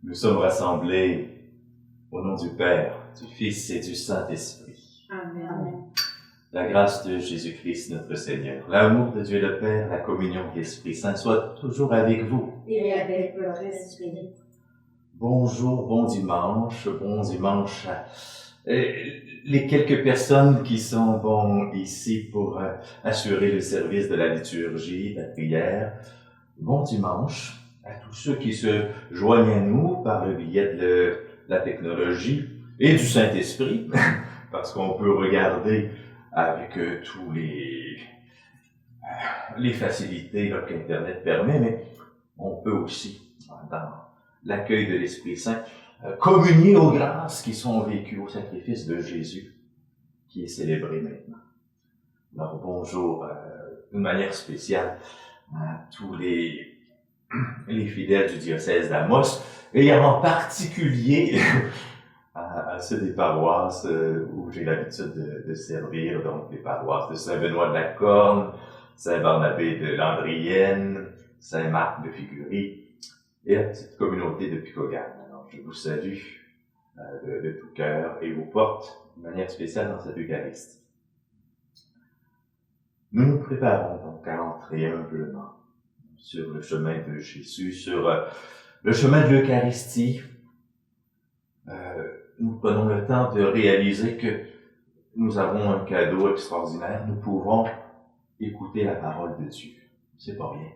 Nous sommes rassemblés au nom du Père, du Fils et du Saint-Esprit. Amen. La grâce de Jésus-Christ notre Seigneur, l'amour de Dieu le Père, la communion de l'Esprit Saint soit toujours avec vous. Et avec votre esprit. Bonjour, bon dimanche les quelques personnes qui sont ici pour assurer le service de la liturgie, de la prière. Bon dimanche à tous ceux qui se joignent à nous par le biais de la technologie et du Saint-Esprit, parce qu'on peut regarder avec tous les facilités qu'Internet permet, mais on peut aussi, dans l'accueil de l'Esprit Saint, communier aux grâces qui sont vécues au sacrifice de Jésus, qui est célébré maintenant. Alors bonjour d'une manière spéciale à tous les fidèles du diocèse d'Amos, et en particulier à ceux des paroisses où j'ai l'habitude de servir, donc les paroisses de Saint-Benoît de la Corne, Saint-Barnabé de Landrienne, Saint-Marc de Figuerie, et la petite communauté de Picogan. Alors, je vous salue de tout cœur et vous porte de manière spéciale dans cette Eucharistie. Nous nous préparons donc à entrer humblement sur le chemin de Jésus, sur le chemin de l'Eucharistie. Nous prenons le temps de réaliser que nous avons un cadeau extraordinaire. Nous pouvons écouter la parole de Dieu. C'est pas rien.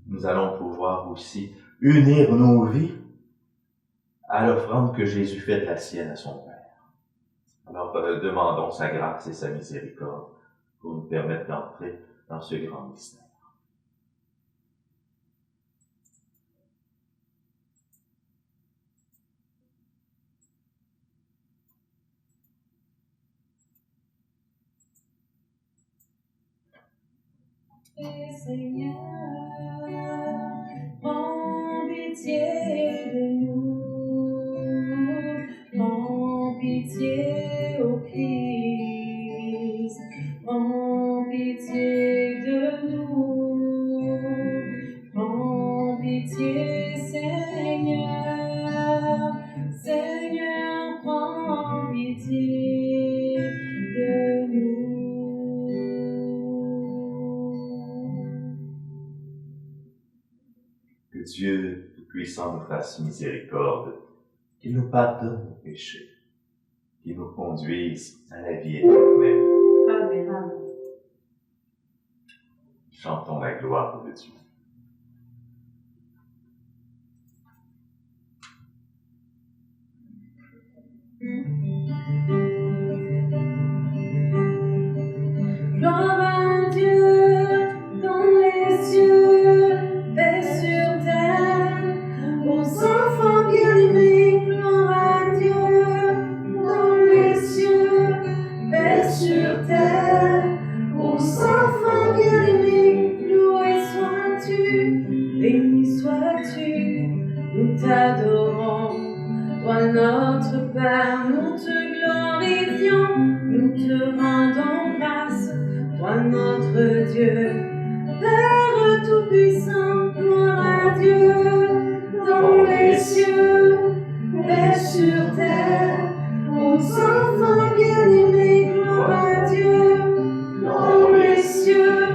Nous allons pouvoir aussi unir nos vies à l'offrande que Jésus fait de la sienne à son Père. Alors, demandons sa grâce et sa miséricorde pour nous permettre d'entrer dans ce grand mystère. Seigneur, prends pitié de nous, prends pitié au Christ, prends pitié de nous, prends pitié Seigneur, Seigneur, prends pitié de nous. Que Dieu Tout-Puissant nous fasse miséricorde, qu'il nous pardonne nos péchés, qu'il nous conduise à la vie éternelle. Amen. Amen. Chantons la gloire de Dieu. Gloire à Dieu dans les cieux, paix sur terre, aux enfants bien-aimés. Gloire à Dieu dans les cieux, paix sur terre, aux enfants bien-aimés. Loué sois-tu, béni sois-tu, nous t'adorons. Toi notre Père, nous te glorifions, nous te rendons grâce. Toi notre Dieu, Père Tout-Puissant, gloire à Dieu dans les cieux, paix sur terre, aux enfants bien-aimés, gloire à Dieu dans les cieux,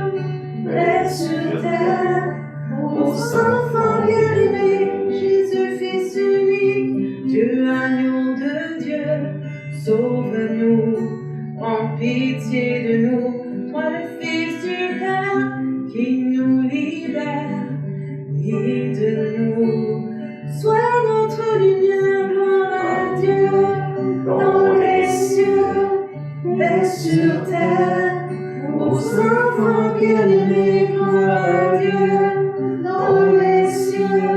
paix sur terre, aux enfants bien-aimés, Jésus Fils unique, Dieu agneau de Dieu, sauve-nous, prends pitié de nous. Toi le Fils du Père qui nous libère, guide-nous, sois notre lumière, gloire à Dieu, dans les cieux, paix sur terre, aux enfants bien-aimés, gloire à Dieu, dans les cieux,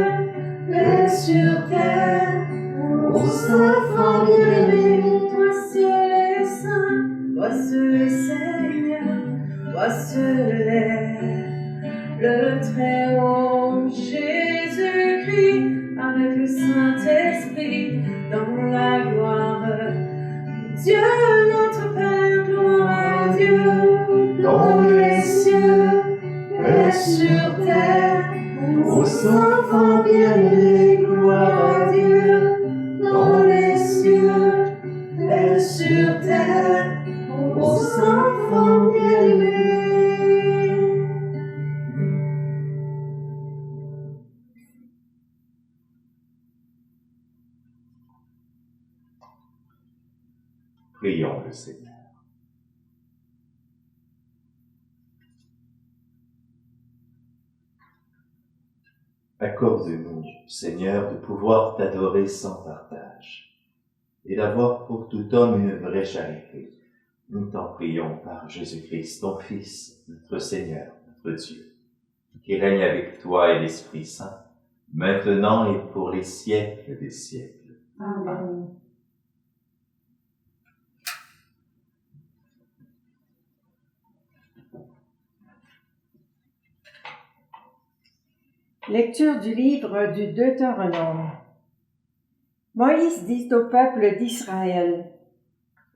paix sur terre, aux enfants bien-aimés, toi seul est saint, toi seul est Seigneur. Toi seul est le Très-Haut, Jésus-Christ, avec le Saint-Esprit, dans la gloire. Dieu notre Père, gloire à Dieu, dans les cieux, paix sur terre, aux enfants bien-aimés, gloire à Dieu, dans les cieux, paix sur terre, aux enfants bien-aimés. Prions le Seigneur. Accorde-nous, Seigneur, de pouvoir t'adorer sans partage et d'avoir pour tout homme une vraie charité. Nous t'en prions par Jésus-Christ, ton Fils, notre Seigneur, notre Dieu, qui règne avec toi et l'Esprit Saint, maintenant et pour les siècles des siècles. Amen. Lecture du livre du Deutéronome. Moïse dit au peuple d'Israël: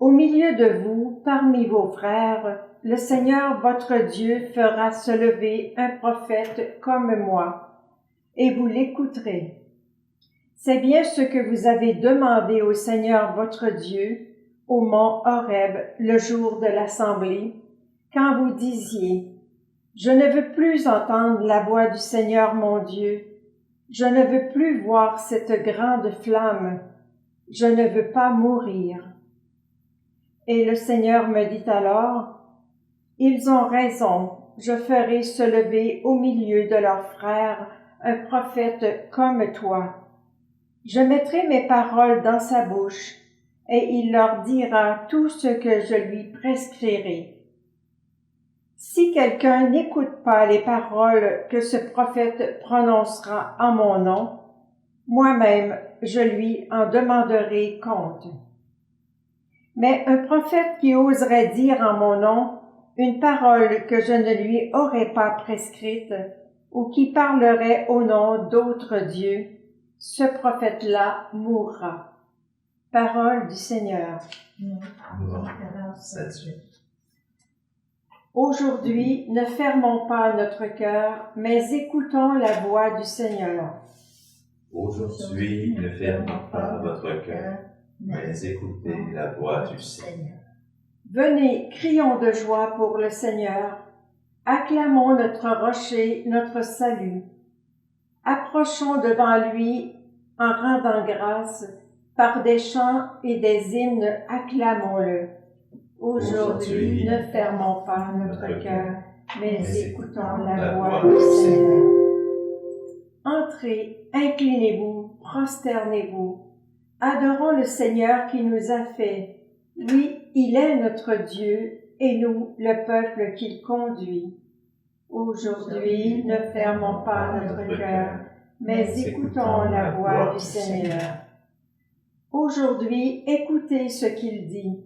Au milieu de vous, parmi vos frères, le Seigneur votre Dieu fera se lever un prophète comme moi, et vous l'écouterez. C'est bien ce que vous avez demandé au Seigneur votre Dieu, au mont Horeb, le jour de l'assemblée, quand vous disiez: Je ne veux plus entendre la voix du Seigneur mon Dieu. Je ne veux plus voir cette grande flamme. Je ne veux pas mourir. Et le Seigneur me dit alors: Ils ont raison, je ferai se lever au milieu de leurs frères un prophète comme toi. Je mettrai mes paroles dans sa bouche, et il leur dira tout ce que je lui prescrirai. Si quelqu'un n'écoute pas les paroles que ce prophète prononcera en mon nom, moi-même je lui en demanderai compte. Mais un prophète qui oserait dire en mon nom une parole que je ne lui aurais pas prescrite, ou qui parlerait au nom d'autres dieux, ce prophète-là mourra. Parole du Seigneur. Grâce à Dieu. Aujourd'hui, ne fermons pas notre cœur, mais écoutons la voix du Seigneur. Aujourd'hui, ne fermez pas votre cœur, mais écoutez la voix du Seigneur. Venez, crions de joie pour le Seigneur. Acclamons notre rocher, notre salut. Approchons devant lui en rendant grâce, par des chants et des hymnes, acclamons-le. Aujourd'hui, ne fermons pas notre cœur, mais écoutons la voix du Seigneur. Entrez, inclinez-vous, prosternez-vous. Adorons le Seigneur qui nous a fait. Oui, il est notre Dieu et nous, le peuple qu'il conduit. Aujourd'hui, ne fermons pas notre cœur, mais écoutons la voix du Seigneur. Aujourd'hui, écoutez ce qu'il dit.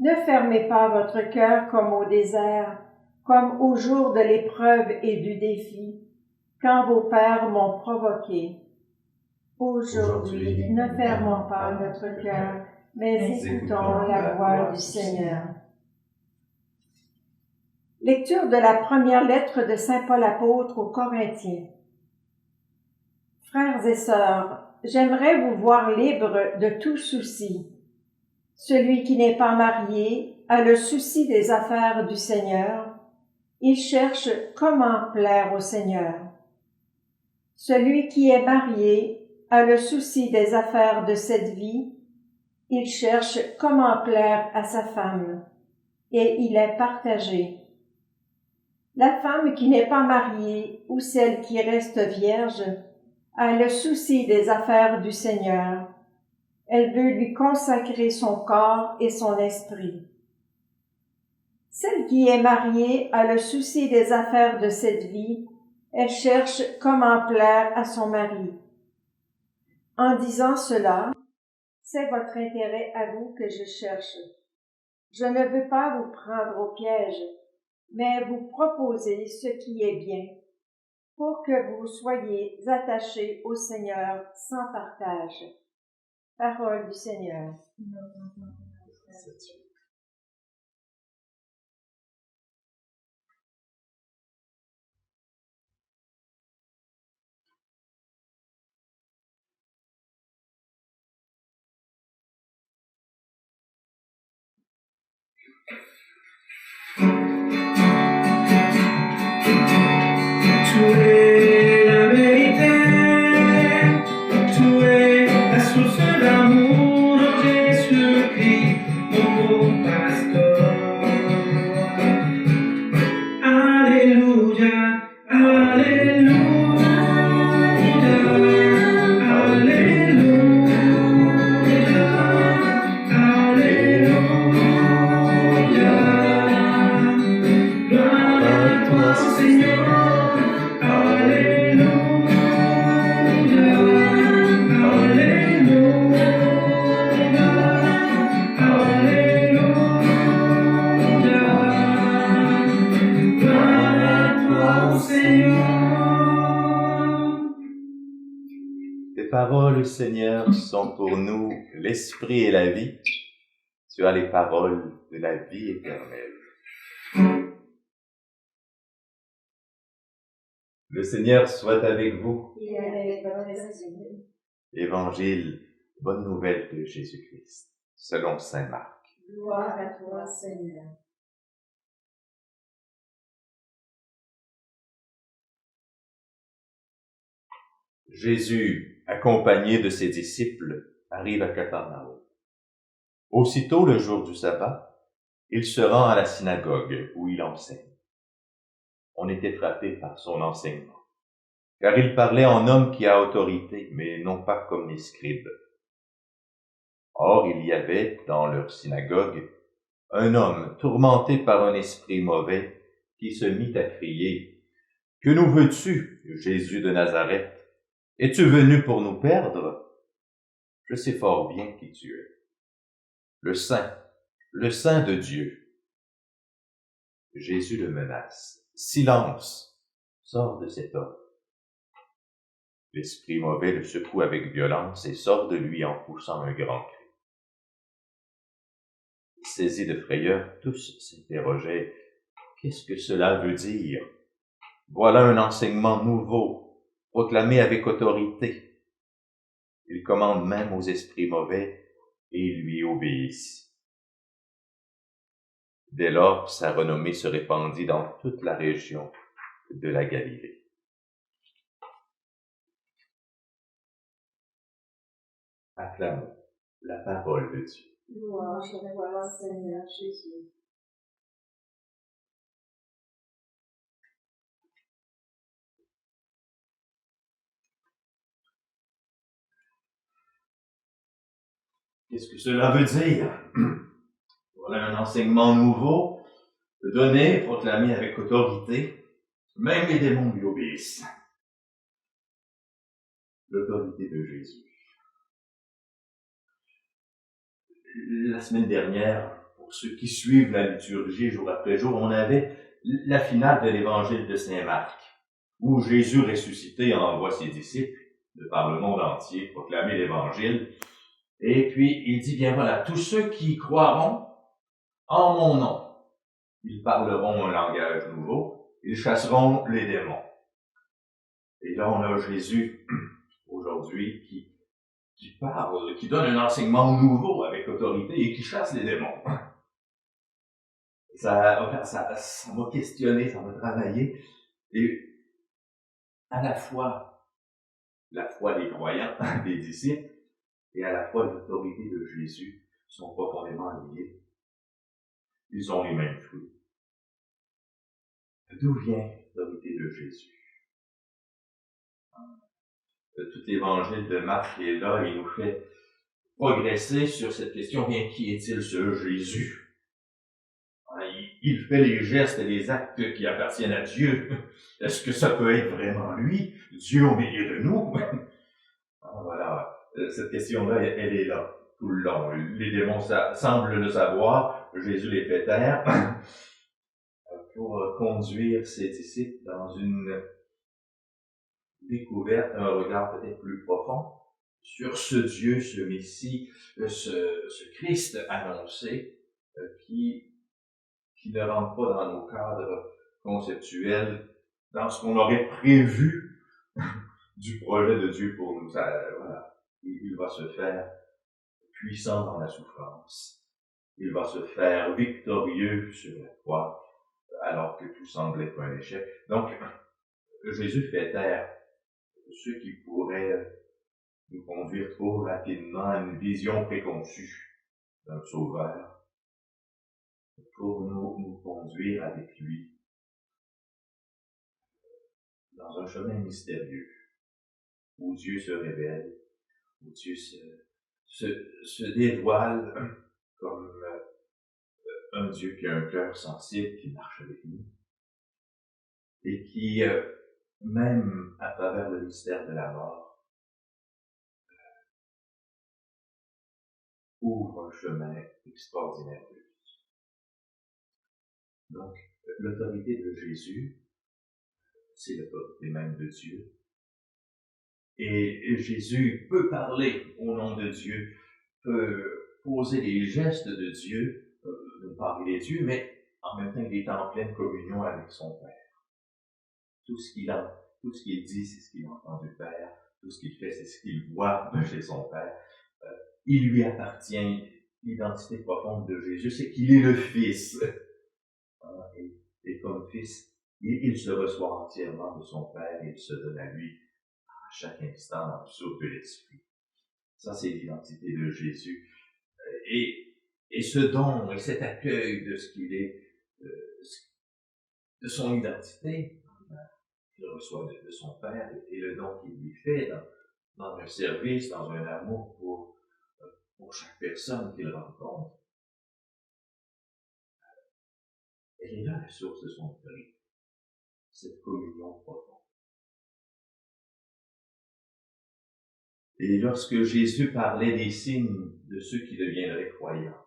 Ne fermez pas votre cœur comme au désert, comme au jour de l'épreuve et du défi, quand vos pères m'ont provoqué. Aujourd'hui, ne fermons pas notre cœur, mais écoutons la voix du Seigneur. Lecture de la première lettre de saint Paul apôtre aux Corinthiens. Frères et sœurs, j'aimerais vous voir libres de tout souci. Celui qui n'est pas marié a le souci des affaires du Seigneur. Il cherche comment plaire au Seigneur. Celui qui est marié a le souci des affaires de cette vie. Il cherche comment plaire à sa femme, et il est partagé. La femme qui n'est pas mariée ou celle qui reste vierge a le souci des affaires du Seigneur. Elle veut lui consacrer son corps et son esprit. Celle qui est mariée a le souci des affaires de cette vie. Elle cherche comment plaire à son mari. En disant cela, c'est votre intérêt à vous que je cherche. Je ne veux pas vous prendre au piège, mais vous proposer ce qui est bien, pour que vous soyez attachés au Seigneur sans partage. Parole du Seigneur. Tu es la vérité, tu es la source d'amour, Jésus-Christ, mon bon pasteur. Alléluia, alléluia, alléluia, alléluia. Gloire à toi, Seigneur. Tes paroles, Seigneur, sont pour nous l'esprit et la vie. Tu as les paroles de la vie éternelle. Le Seigneur soit avec vous. Il est votre esprit. Évangile, bonne nouvelle de Jésus-Christ, selon saint Marc. Gloire à toi, Seigneur. Jésus, accompagné de ses disciples, arrive à Capharnaüm. Aussitôt le jour du sabbat, il se rend à la synagogue où il enseigne. On était frappé par son enseignement, car il parlait en homme qui a autorité, mais non pas comme les scribes. Or, il y avait, dans leur synagogue, un homme tourmenté par un esprit mauvais qui se mit à crier « Que nous veux-tu, Jésus de Nazareth? Es-tu venu pour nous perdre? Je sais fort bien qui tu es. Le Saint de Dieu. » Jésus le menace. « Silence! Sors de cet homme. » L'esprit mauvais le secoue avec violence et sort de lui en poussant un grand cri. Saisis de frayeur, tous s'interrogeaient « Qu'est-ce que cela veut dire? Voilà un enseignement nouveau, proclamé avec autorité. » Il commande même aux esprits mauvais et ils lui obéissent. Dès lors, sa renommée se répandit dans toute la région de la Galilée. Acclamons la parole de Dieu. Louange à toi, Seigneur Jésus. Qu'est-ce que cela veut dire? Voilà un enseignement nouveau, donné, proclamé avec autorité. Même les démons lui obéissent. L'autorité de Jésus. La semaine dernière, pour ceux qui suivent la liturgie jour après jour, on avait la finale de l'évangile de Saint Marc, où Jésus ressuscité envoie ses disciples de par le monde entier proclamer l'évangile. Et puis, il dit, bien voilà, tous ceux qui croiront en mon nom, ils parleront un langage nouveau, ils chasseront les démons. Et là, on a Jésus, aujourd'hui, qui parle, qui donne un enseignement nouveau avec autorité et qui chasse les démons. Ça m'a questionné, ça m'a travaillé. Et à la fois des croyants, des disciples, et à la fois l'autorité de Jésus sont profondément liés. Ils ont les mêmes fruits. D'où vient l'autorité de Jésus? Tout l'évangile de Marc est là, il nous fait progresser sur cette question, bien, qui est-il ce Jésus? Il fait les gestes et les actes qui appartiennent à Dieu. Est-ce que ça peut être vraiment lui, Dieu au milieu de nous? Voilà, cette question-là, elle est là tout le long. Les démons semblent le savoir, Jésus les fait taire pour conduire ses disciples dans une découverte, un regard peut-être plus profond sur ce Dieu, ce Messie, ce Christ annoncé qui ne rentre pas dans nos cadres conceptuels, dans ce qu'on aurait prévu du projet de Dieu pour nous. Voilà. Il va se faire puissant dans la souffrance. Il va se faire victorieux sur la croix, alors que tout semble être un échec. Donc, Jésus fait taire ceux qui pourraient nous conduire trop rapidement à une vision préconçue d'un sauveur, pour nous conduire avec lui dans un chemin mystérieux, où Dieu se révèle, où Dieu se dévoile comme un Dieu qui a un cœur sensible, qui marche avec nous, et qui, même à travers le mystère de la mort, ouvre un chemin extraordinaire de vie. Donc, l'autorité de Jésus, c'est l'autorité même de Dieu. Et Jésus peut parler au nom de Dieu, peut poser les gestes de Dieu, de parler de Dieu, mais en même temps, il est en pleine communion avec son Père. Tout ce qu'il dit, c'est ce qu'il entend du Père. Tout ce qu'il fait, c'est ce qu'il voit chez son Père. Il lui appartient. L'identité profonde de Jésus, c'est qu'il est le Fils. Et comme Fils, il se reçoit entièrement de son Père et il se donne à lui à chaque instant dans le souffle de l'Esprit. Ça, c'est l'identité de Jésus. Et ce don et cet accueil de ce qu'il est, de son identité, qu'il reçoit de son Père, et le don qu'il lui fait dans un service, dans un amour pour chaque personne qu'il rencontre. Elle est là la source de son autorité, cette communion profonde. Et lorsque Jésus parlait des signes de ceux qui deviendraient croyants,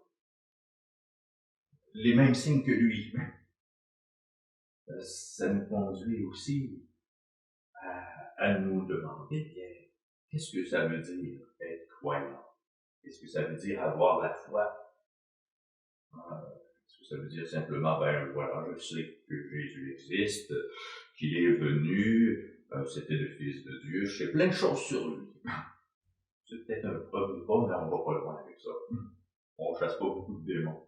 les mêmes signes que lui, ça nous conduit aussi à nous demander, bien, qu'est-ce que ça veut dire être croyant? Qu'est-ce que ça veut dire avoir la foi? Est-ce que ça veut dire simplement, ben voilà, je sais que Jésus existe, qu'il est venu, c'était le Fils de Dieu, je sais plein de choses sur lui. C'est peut-être un premier pas, mais on va pas loin avec ça. On chasse pas beaucoup de démons.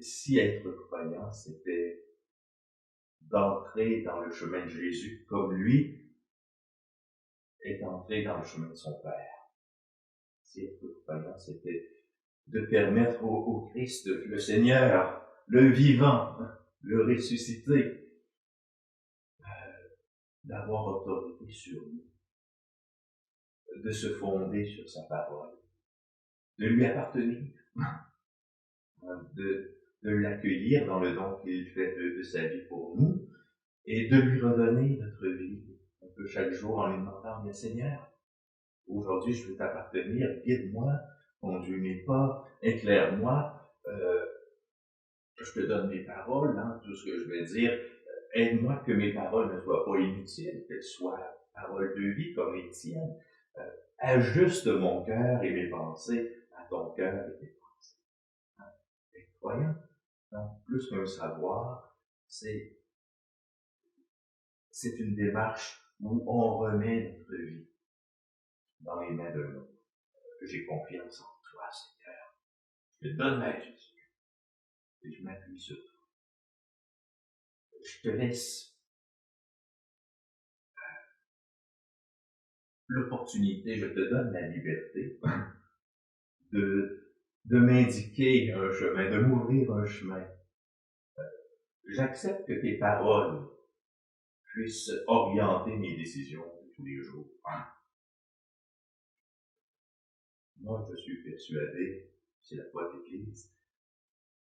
Si être croyant, c'était d'entrer dans le chemin de Jésus comme lui est entré dans le chemin de son Père. si être croyant, c'était de permettre au Christ, le Seigneur, le vivant, le ressuscité, d'avoir autorité sur nous, de se fonder sur sa parole, de lui appartenir, de l'accueillir dans le don qu'il fait de sa vie pour nous, et de lui redonner notre vie un peu chaque jour en lui demandant, bien Seigneur, aujourd'hui je veux t'appartenir, guide-moi, conduis mes pas, éclaire-moi, je te donne mes paroles, tout ce que je vais dire, aide-moi que mes paroles ne soient pas inutiles, qu'elles soient paroles de vie comme les tiennes. Ajuste mon cœur et mes pensées à ton cœur et tes pensées. Et croyant, donc, plus qu'un savoir, c'est une démarche où on remet notre vie dans les mains de l'autre. J'ai confiance en toi, Seigneur. Je te donne ma vie et je m'appuie sur toi. Je te laisse l'opportunité, je te donne la liberté de m'indiquer un chemin, de m'ouvrir un chemin. J'accepte que tes paroles puissent orienter mes décisions de tous les jours. Moi, je suis persuadé, c'est la foi de l'Église,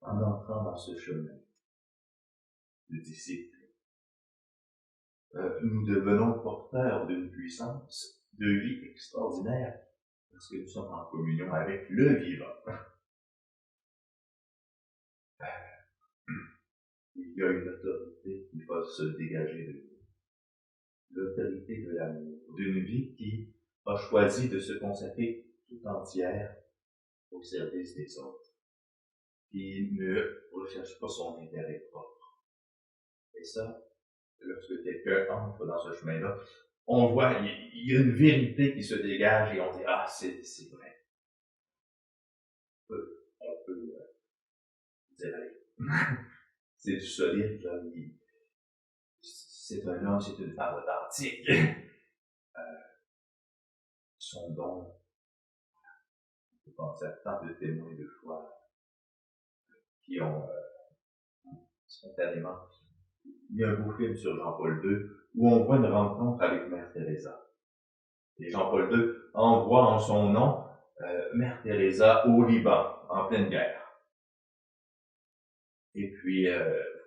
en entrant dans ce chemin de discipline, nous devenons porteurs d'une puissance de vie extraordinaire parce que nous sommes en communion avec le vivant. Il y a une autorité qui va se dégager de nous. L'autorité de l'amour, d'une vie qui a choisi de se consacrer tout entière au service des autres, qui ne recherche pas son intérêt propre. Et ça, lorsque quelqu'un entre dans ce chemin-là, on voit, il y a une vérité qui se dégage et on dit, ah, c'est vrai. On peut dire, c'est du solide, là, c'est un homme, c'est une femme authentique. Son don, on peut penser à tant de témoins de foi qui ont spontanément. Il y a un beau film sur Jean-Paul II où on voit une rencontre avec Mère Teresa. Et Jean-Paul II envoie en son nom Mère Teresa au Liban, en pleine guerre. Et puis,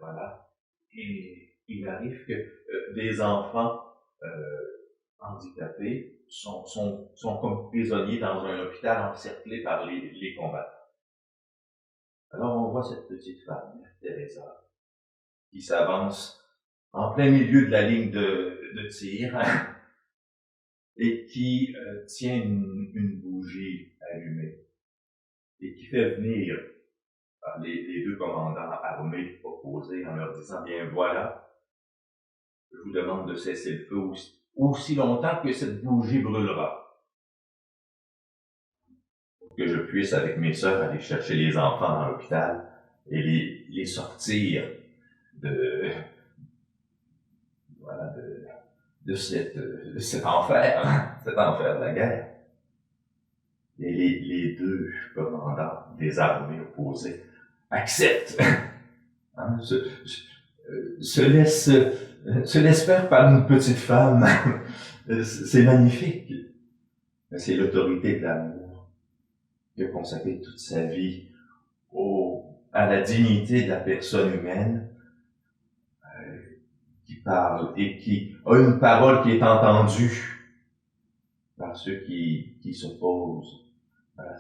voilà. Et il arrive que des enfants handicapés sont comme prisonniers dans un hôpital encerclés par les combattants. Alors on voit cette petite femme, Mère Teresa, qui s'avance en plein milieu de la ligne de tir et qui tient une bougie allumée et qui fait venir les deux commandants armés opposés en leur disant, bien voilà, je vous demande de cesser le feu aussi longtemps que cette bougie brûlera. Pour que je puisse, avec mes sœurs, aller chercher les enfants à l'hôpital et les sortir de cet enfer, cet enfer de la guerre. Et les deux commandants des armées opposées acceptent, se laissent faire par une petite femme. C'est magnifique. C'est l'autorité de l'amour qui a consacré toute sa vie à la dignité de la personne humaine, qui parle et qui a une parole qui est entendue par ceux qui s'opposent. Voilà,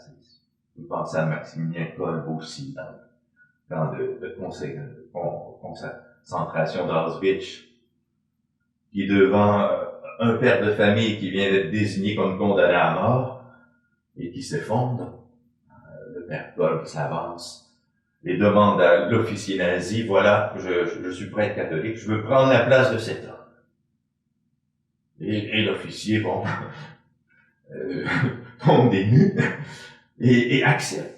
vous pensez à Maximilien Kolbe aussi dans le concentration d'Auschwitz, qui devant un père de famille qui vient d'être désigné comme condamné à mort et qui s'effondre, le père Kolbe s'avance et demande à l'officier nazi, voilà, je suis prêtre catholique, je veux prendre la place de cet homme. Et l'officier, bon, tombe des nues et accepte.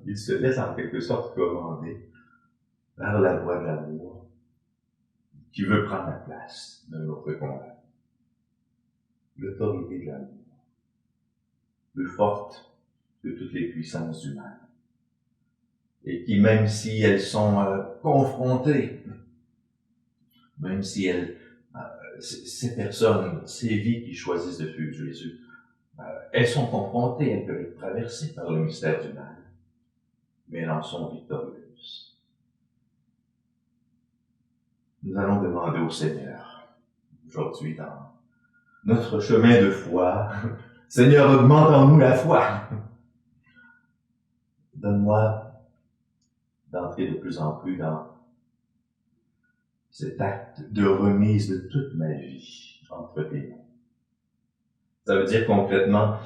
Il se laisse en quelque sorte commander par la voix de l'amour qui veut prendre la place de notre combat. L'autorité de l'amour. plus forte que toutes les puissances du mal. Et qui, même si elles sont confrontées, même si ces personnes, ces vies qui choisissent de suivre Jésus, elles sont confrontées, elles peuvent être traversées par le mystère du mal, mais elles en sont victorieuses. Nous allons demander au Seigneur, aujourd'hui, dans notre chemin de foi, Seigneur, augmente en nous la foi. Donne-moi d'entrer de plus en plus dans cet acte de remise de toute ma vie entre tes mains. Ça veut dire concrètement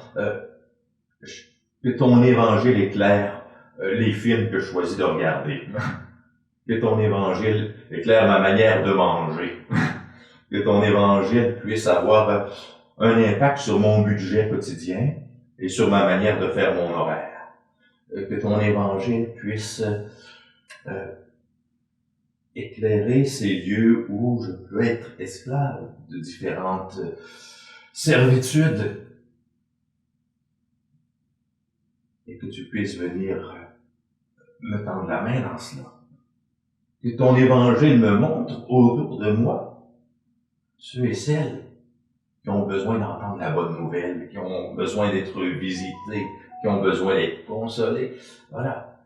que ton évangile éclaire les films que je choisis de regarder. Que ton évangile éclaire ma manière de manger. Que ton évangile puisse avoir un impact sur mon budget quotidien et sur ma manière de faire mon horaire. Que ton évangile puisse éclairer ces lieux où je peux être esclave de différentes servitudes et que tu puisses venir me tendre la main dans cela. Que ton évangile me montre autour de moi ceux et celles qui ont besoin d'entendre la bonne nouvelle, qui ont besoin d'être visités, qui ont besoin d'être consolés. Voilà,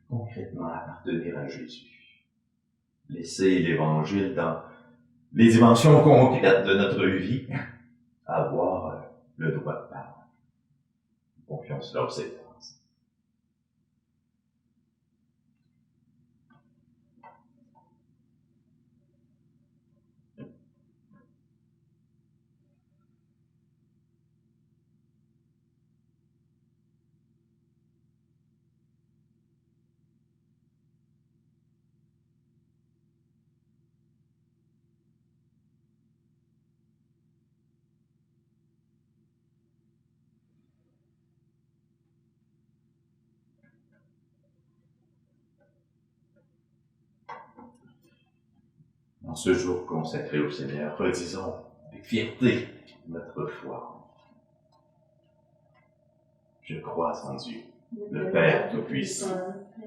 concrètement appartenir à Jésus. Laisser l'Évangile dans les dimensions concrètes de notre vie, avoir le droit de parole. Confions cela au Seigneur. En ce jour consacré au Seigneur, redisons avec fierté notre foi. Je crois en Dieu, le Père Tout-Puissant,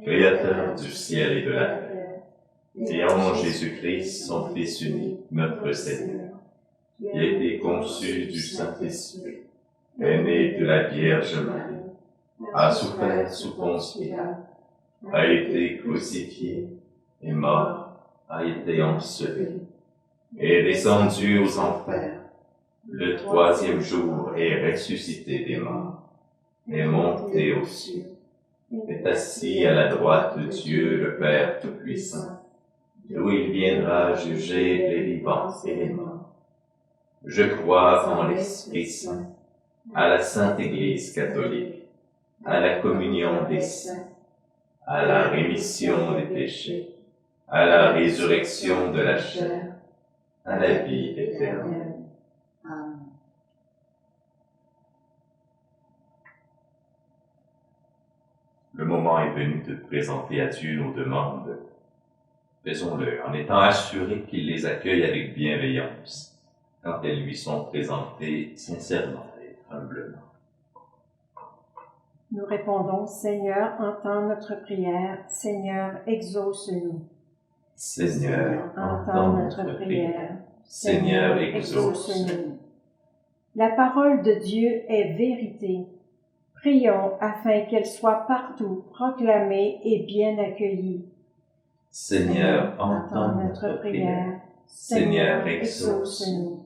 Créateur du ciel et de la terre, et en Jésus-Christ, son Fils unique, notre Seigneur, qui a été conçu du Saint-Esprit, est né de la Vierge Marie, a souffert sous Ponce Pilate, a été crucifié, est mort, a été enseveli, est descendu aux enfers, le troisième jour est ressuscité des morts, est monté aux cieux, est assis à la droite de Dieu le Père Tout-Puissant, d'où il viendra juger les vivants et les morts. Je crois en l'Esprit Saint, à la Sainte Église catholique, à la communion des saints, à la rémission des péchés, à la résurrection de la chair, à la vie éternelle. Amen. Le moment est venu de présenter à Dieu nos demandes. Faisons-le en étant assurés qu'il les accueille avec bienveillance, quand elles lui sont présentées sincèrement et humblement. Nous répondons, Seigneur, entends notre prière. Seigneur, exauce-nous. Seigneur, entends notre prière. Seigneur, exauce-nous. La parole de Dieu est vérité. Prions afin qu'elle soit partout proclamée et bien accueillie. Seigneur, entends notre prière. Seigneur, exauce-nous.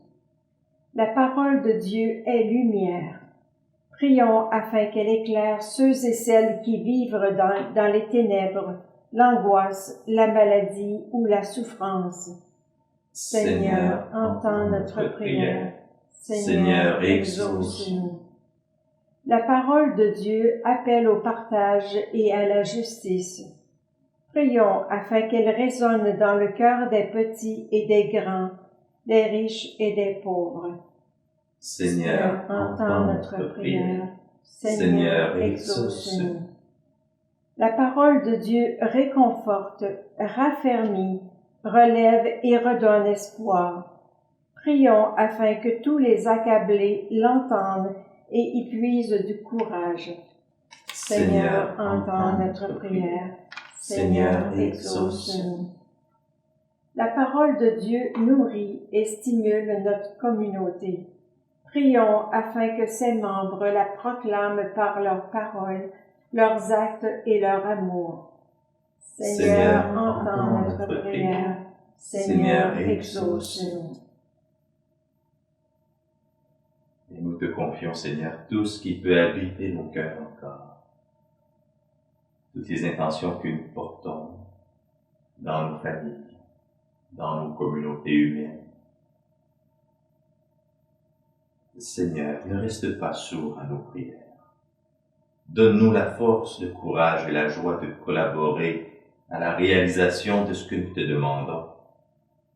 La parole de Dieu est lumière. Prions afin qu'elle éclaire ceux et celles qui vivent dans les ténèbres, l'angoisse, la maladie ou la souffrance. Seigneur, entends notre prière. Seigneur, exauce-nous. La parole de Dieu appelle au partage et à la justice. Prions afin qu'elle résonne dans le cœur des petits et des grands, des riches et des pauvres. Seigneur, entends notre prière. Seigneur, exauce-nous. La parole de Dieu réconforte, raffermit, relève et redonne espoir. Prions afin que tous les accablés l'entendent et y puise du courage. Seigneur, entends notre prière. Seigneur, exauce-nous. La parole de Dieu nourrit et stimule notre communauté. Prions afin que ses membres la proclament par leurs paroles, leurs actes et leur amour. Seigneur, entends notre prière. Seigneur, exauce-nous. Et nous te confions, Seigneur, tout ce qui peut habiter nos cœurs encore. Toutes les intentions que nous portons dans nos familles, dans nos communautés humaines. Seigneur, ne reste pas sourd à nos prières. Donne-nous la force, le courage et la joie de collaborer à la réalisation de ce que nous te demandons.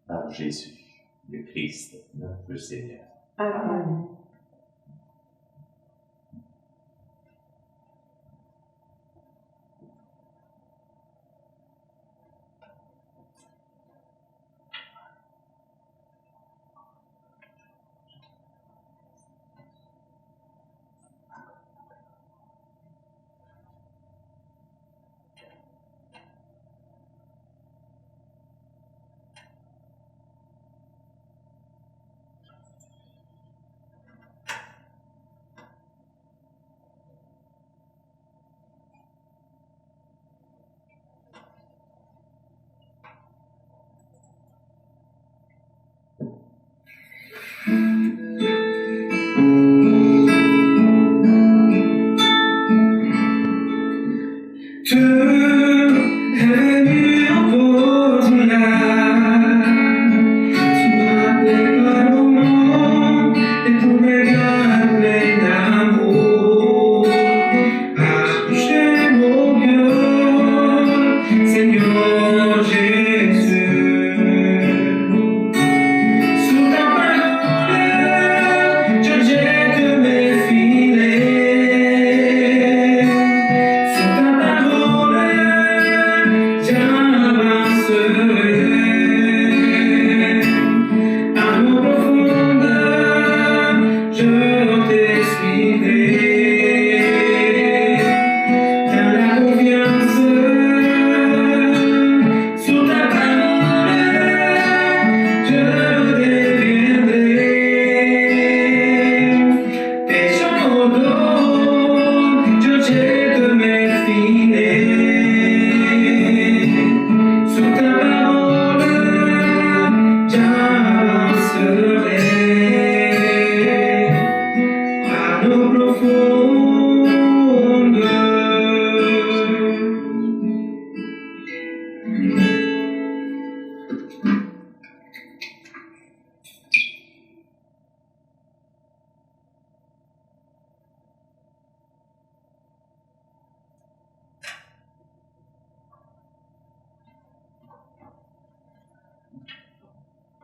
Par Jésus, le Christ, notre Seigneur. Amen.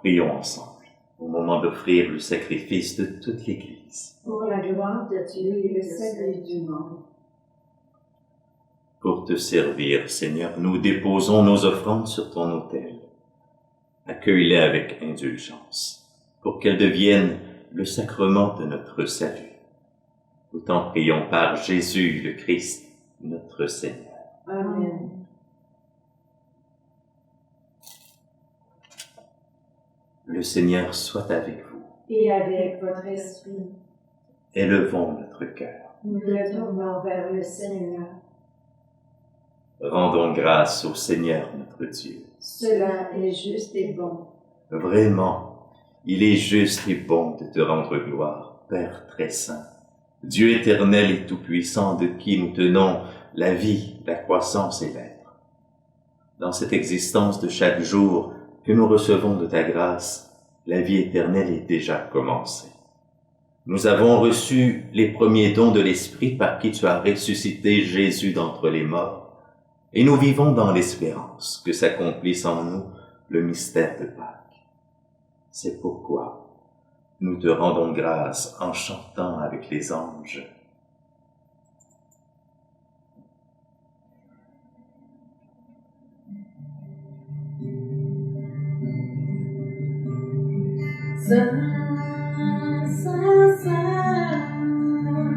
Prions ensemble, au moment d'offrir le sacrifice de toute l'Église. Pour la gloire de Dieu et le salut du monde. Pour te servir, Seigneur, nous déposons nos offrandes sur ton autel. Accueille-les avec indulgence, pour qu'elles deviennent le sacrement de notre salut. Nous t'en prions par Jésus le Christ, notre Seigneur. Amen. Le Seigneur soit avec vous. Et avec votre esprit, Élevons notre cœur. nous le tournons vers le Seigneur. Rendons grâce au Seigneur notre Dieu. Cela est juste et bon. Vraiment, il est juste et bon de te rendre gloire, Père très saint, Dieu éternel et tout-puissant de qui nous tenons la vie, la croissance et l'être. Dans cette existence de chaque jour que nous recevons de ta grâce, la vie éternelle est déjà commencée. Nous avons reçu les premiers dons de l'Esprit par qui tu as ressuscité Jésus d'entre les morts, et nous vivons dans l'espérance que s'accomplisse en nous le mystère de Pâques. C'est pourquoi nous te rendons grâce en chantant avec les anges. Saint, Saint, Saint,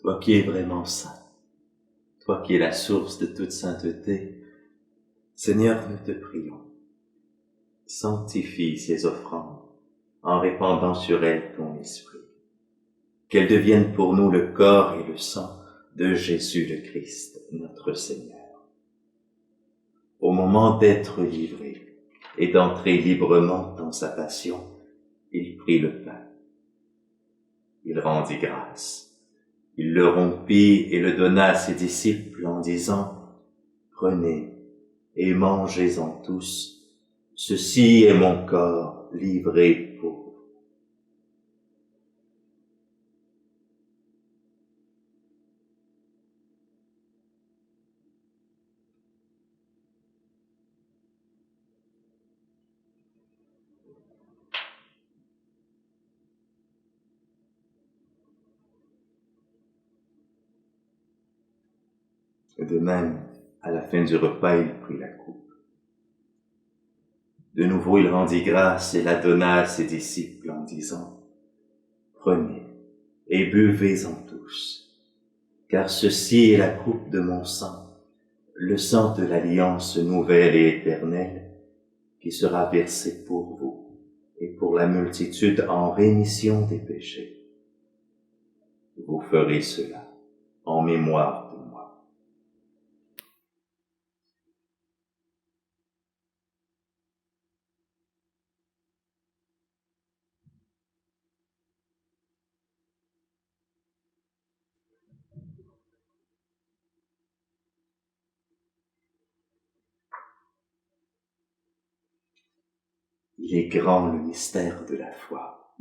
toi qui es vraiment saint, toi qui es la source de toute sainteté, Seigneur, nous te prions, sanctifie ces offrandes en répandant sur elles ton esprit, qu'elles deviennent pour nous le corps et le sang de Jésus le Christ, notre Seigneur. Au moment d'être livré et d'entrer librement dans sa passion, il prit le pain. Il rendit grâce. Il le rompit et le donna à ses disciples en disant, « Prenez et mangez-en tous, ceci est mon corps livré pour vous. » De même, à la fin du repas, il prit la coupe. De nouveau, il rendit grâce et la donna à ses disciples en disant, « Prenez et buvez-en tous, car ceci est la coupe de mon sang, le sang de l'alliance nouvelle et éternelle, qui sera versé pour vous et pour la multitude en rémission des péchés. Vous ferez cela en mémoire de moi. » Il est grand le mystère de la foi.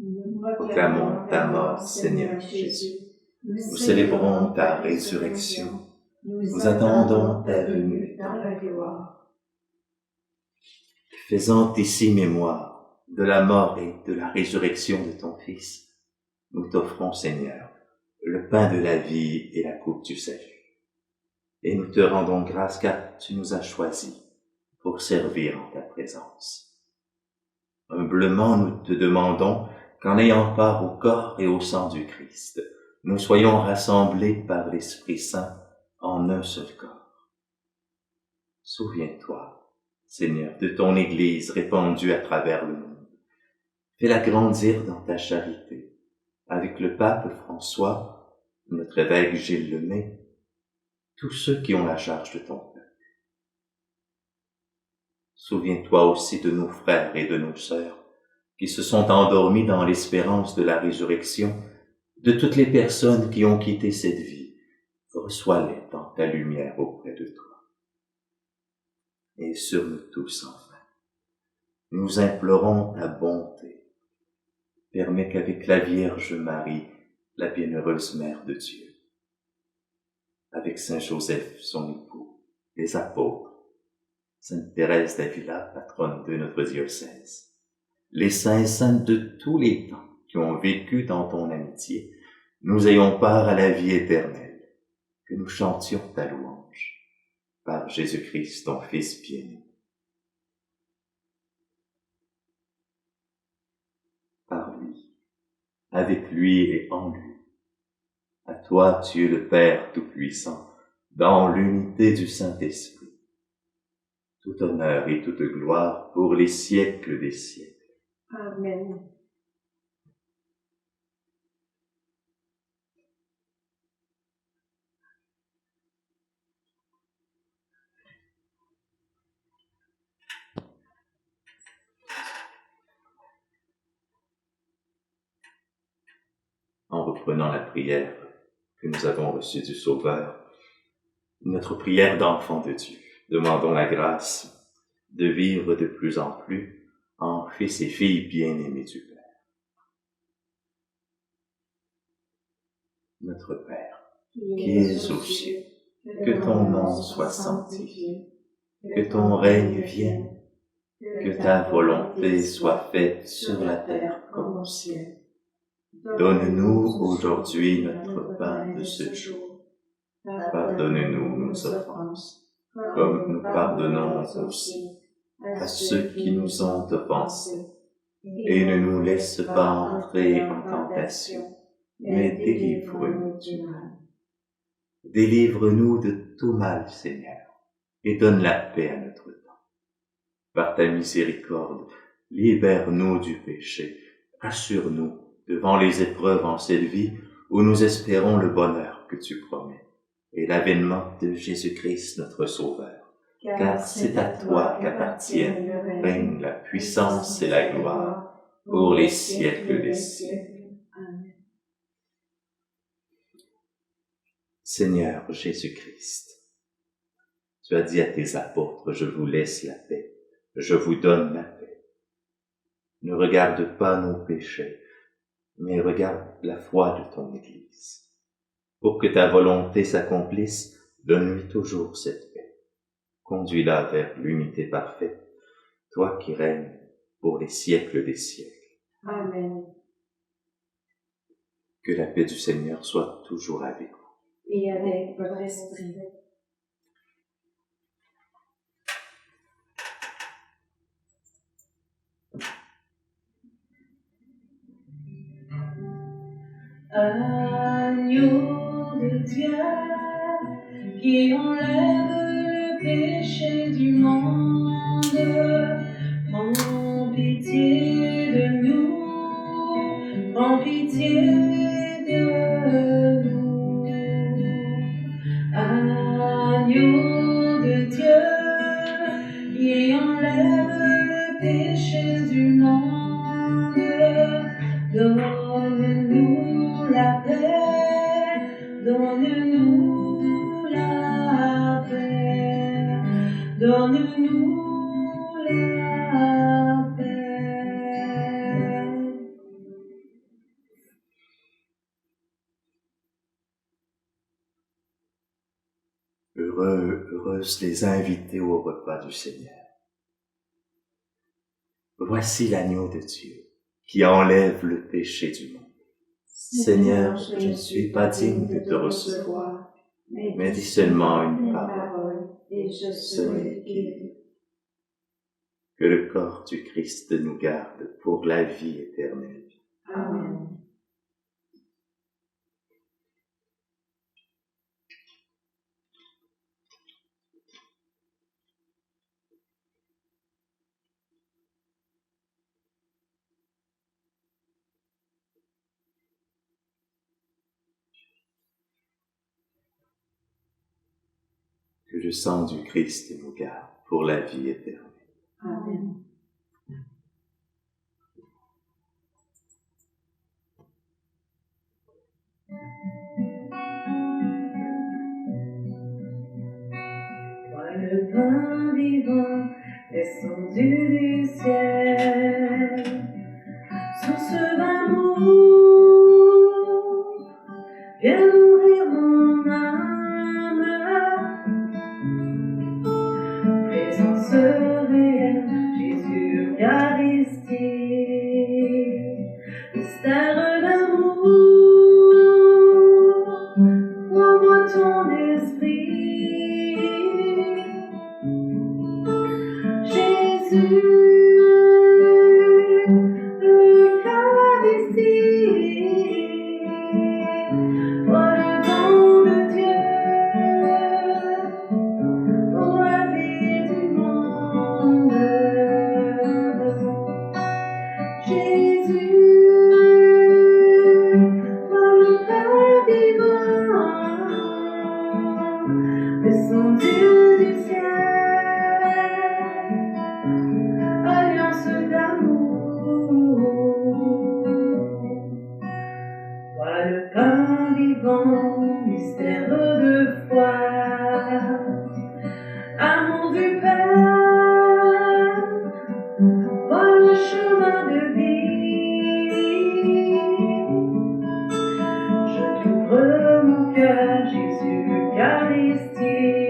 Proclamons ta mort, Seigneur Jésus. Nous célébrons ta résurrection. Nous attendons ta venue dans la gloire. Faisant ici mémoire de la mort et de la résurrection de ton Fils, nous t'offrons, Seigneur, le pain de la vie et la coupe du salut. Et nous te rendons grâce car tu nous as choisis pour servir en ta présence. Humblement, nous te demandons qu'en ayant part au corps et au sang du Christ, nous soyons rassemblés par l'Esprit Saint en un seul corps. Souviens-toi, Seigneur, de ton Église répandue à travers le monde. Fais-la grandir dans ta charité, avec le pape François, notre évêque Gilles Lemay, tous ceux qui ont la charge de ton peuple. Souviens-toi aussi de nos frères et de nos sœurs qui se sont endormis dans l'espérance de la résurrection, de toutes les personnes qui ont quitté cette vie. Reçois-les dans ta lumière auprès de toi. Et sur nous tous, enfin, nous implorons ta bonté. Permets qu'avec la Vierge Marie, la bienheureuse Mère de Dieu, avec Saint Joseph, son époux, les apôtres, Sainte Thérèse d'Avila, patronne de notre diocèse, les saints et saintes de tous les temps qui ont vécu dans ton amitié, nous ayons part à la vie éternelle, que nous chantions ta louange, par Jésus-Christ, ton Fils bien-aimé. Par lui, avec lui et en lui, à toi, Dieu le Père Tout-Puissant, dans l'unité du Saint-Esprit, tout honneur et toute gloire pour les siècles des siècles. Amen. En reprenant la prière que nous avons reçue du Sauveur, notre prière d'enfant de Dieu, demandons la grâce de vivre de plus en plus en fils et filles bien-aimés du Père. Notre Père, qui es aux cieux, que ton nom soit sanctifié, que ton règne vienne, que ta volonté soit faite sur la terre comme au ciel. Donne-nous aujourd'hui notre pain de ce jour. Pardonne-nous nos offenses, comme nous pardonnons aussi à ceux qui nous ont offensés. Et ne nous laisse pas entrer en tentation, mais délivre-nous du mal. Délivre-nous de tout mal, Seigneur, et donne la paix à notre temps. Par ta miséricorde, libère-nous du péché, rassure-nous devant les épreuves en cette vie où nous espérons le bonheur que tu promets et l'avènement de Jésus-Christ notre Sauveur. Car c'est à toi qu'appartiennent le règne, la puissance et la gloire pour les siècles des siècles. Amen. Seigneur Jésus-Christ, tu as dit à tes apôtres, je vous laisse la paix, je vous donne la paix. Ne regarde pas nos péchés, mais regarde la foi de ton Église. Pour que ta volonté s'accomplisse, donne-lui toujours cette paix. Conduis-la vers l'unité parfaite, toi qui règnes pour les siècles des siècles. Amen. Que la paix du Seigneur soit toujours avec vous. Et avec votre esprit. Agneau de Dieu, qui enlève le péché du monde, prends pitié de nous, prends pitié de nous. Agneau de Dieu, qui enlève le péché du monde, donne-nous la paix, donne-nous la paix, donne-nous la paix. Heureuses les invités au repas du Seigneur. Voici l'agneau de Dieu qui enlève le péché du monde. Seigneur, je ne suis pas digne de te recevoir, mais dis seulement une parole, et je serai guéri. que le corps du Christ nous garde pour la vie éternelle. Amen. Que le sang du Christ nous garde pour la vie éternelle. Amen. Toi le pain vivant, descendu du ciel, source d'amour, viens nourrir mon âme, présence réelle, Jésus Eucharistie, mystère d'amour, envoie ton esprit. Jésus, Eucharistie, toi le don de Dieu, pour la vie du monde. Jésus, toi le Père divin, descendu du ciel, alliance d'amour. Toi le pain vivant, mystère de foi, amour du Père, toi le chemin de vie. Je t'ouvre mon cœur, Jésus Eucharistie,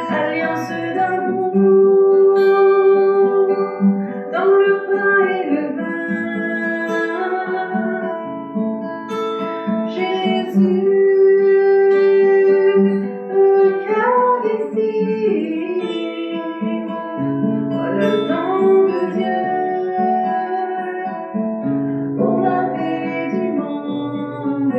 alliance d'amour, dans le pain et le vin. Jésus, Eucharistie, toi le don de Dieu, pour la vie du monde.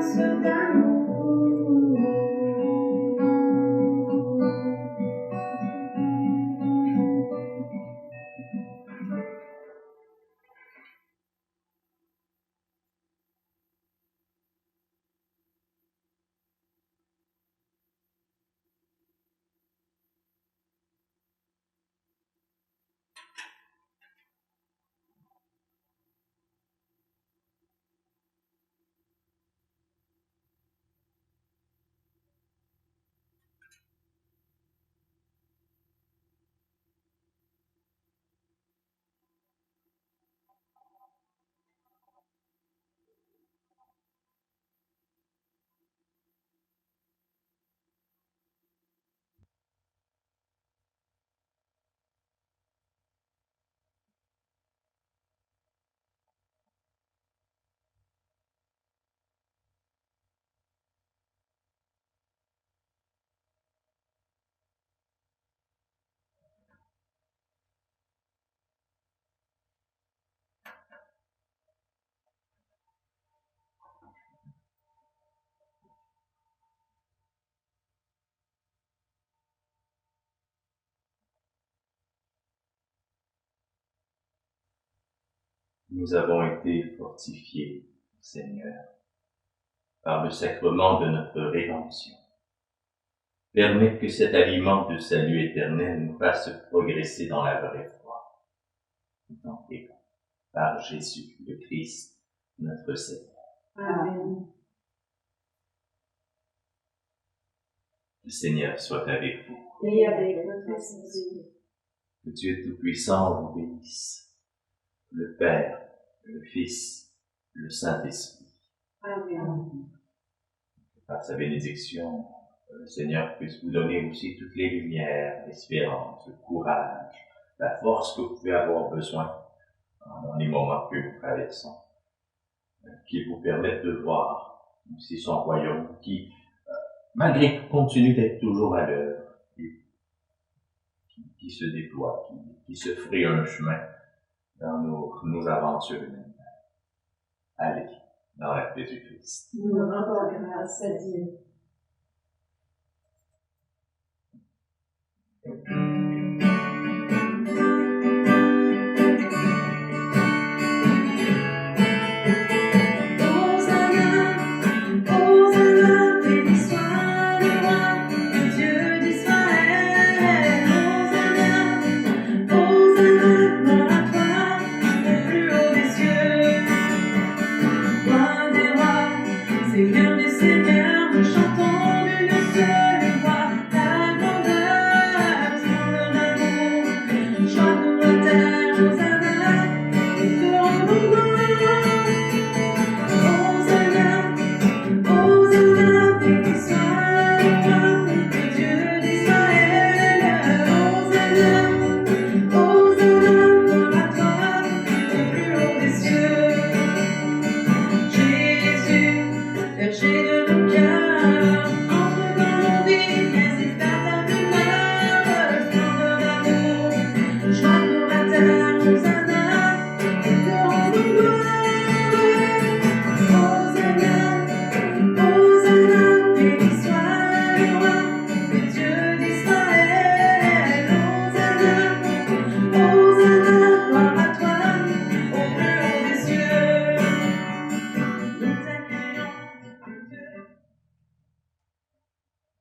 silence d'amour. Nous avons été fortifiés, Seigneur, par le sacrement de notre rédemption. Permets que cet aliment de salut éternel nous fasse progresser dans la vraie foi. Nous t'en prions, par Jésus le Christ, notre Seigneur. Amen. Le Seigneur soit avec vous. Et avec votre esprit. Que Dieu Tout-Puissant vous bénisse, le Père, le Fils, le Saint-Esprit. Amen. Par sa bénédiction, le Seigneur puisse vous donner aussi toutes les lumières, l'espérance, le courage, la force que vous pouvez avoir besoin dans les moments que nous traversons, qui vous permettent de voir aussi son royaume qui, malgré tout, continue d'être toujours à l'œuvre, et qui se déploie, qui se fraye un chemin dans nos aventures humaines. Allez, dans la paix du Christ. Nous rendons grâce à Dieu.